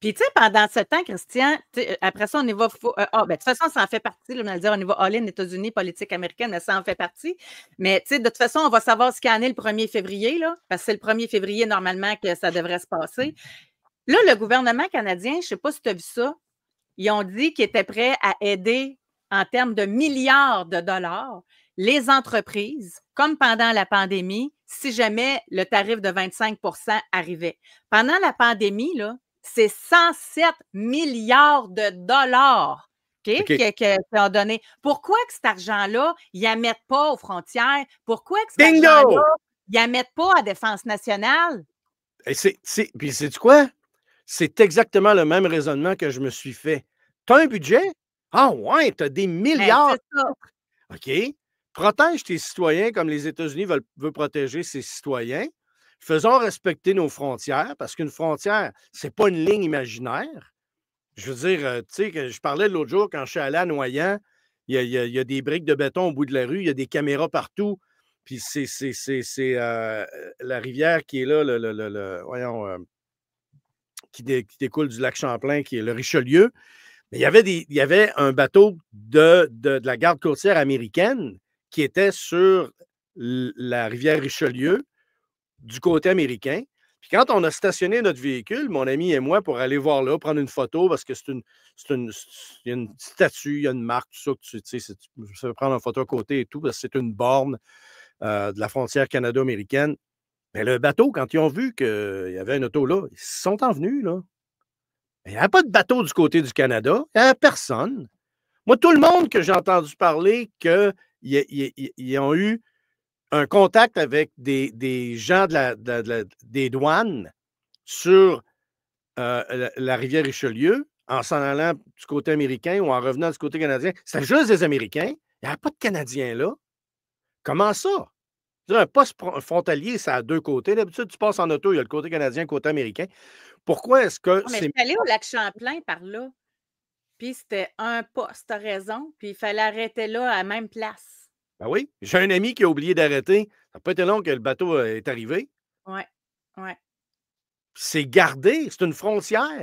Puis, tu sais, pendant ce temps, Christian, après ça, on y va. De toute façon, ça en fait partie. Là, on va le dire, on y va all-in États-Unis, politique américaine, mais ça en fait partie. Mais, tu sais, de toute façon, on va savoir ce qu'il y en est le 1er février, là, parce que c'est le 1er février, normalement, que ça devrait se passer. Là, le gouvernement canadien, je ne sais pas si tu as vu ça, ils ont dit qu'ils étaient prêts à aider en termes de milliards de dollars les entreprises, comme pendant la pandémie, si jamais le tarif de 25 arrivait. Pendant la pandémie, là, c'est 107 milliards de dollars OK. qu'ils ont donné. Pourquoi que cet argent-là, ils ne mettent pas aux frontières? Pourquoi que cet Bingo! argent-là, ils ne mettent pas à Défense nationale? Puis, sais-tu quoi? C'est exactement le même raisonnement que je me suis fait. Tu as un budget? Ah ouais, tu as des milliards. C'est ça. OK. Protège tes citoyens comme les États-Unis veulent protéger ses citoyens. Faisons respecter nos frontières, parce qu'une frontière, ce n'est pas une ligne imaginaire. Je veux dire, tu sais, que je parlais l'autre jour quand je suis allé à Noyant, il y a des briques de béton au bout de la rue, il y a des caméras partout. Puis c'est la rivière qui est là, voyons, qui découle du lac Champlain, qui est le Richelieu. Mais il y avait un bateau de la garde côtière américaine qui était sur la rivière Richelieu du côté américain. Puis quand on a stationné notre véhicule, mon ami et moi, pour aller voir là, prendre une photo, parce que il y a une statue, il y a une marque, tout ça, tu sais, tu peux prendre une photo à côté et tout, parce que c'est une borne de la frontière canado-américaine. Mais le bateau, quand ils ont vu qu'il y avait un auto là, ils sont en venus, là. Il n'y avait pas de bateau du côté du Canada. Il n'y avait personne. Moi, tout le monde que j'ai entendu parler qu'ils ont eu un contact avec des gens des douanes sur la rivière Richelieu, en s'en allant du côté américain ou en revenant du côté canadien, c'était juste des Américains. Il n'y avait pas de Canadiens là. Comment ça? Un poste frontalier, ça a deux côtés. D'habitude, tu passes en auto, il y a le côté canadien, le côté américain. Pourquoi est-ce que Non, mais je suis allée au lac Champlain par là. Puis c'était un poste, tu as raison. Puis il fallait arrêter là, à la même place. Ben oui, j'ai un ami qui a oublié d'arrêter. Ça n'a pas été long que le bateau est arrivé. Oui, oui. C'est gardé, c'est une frontière.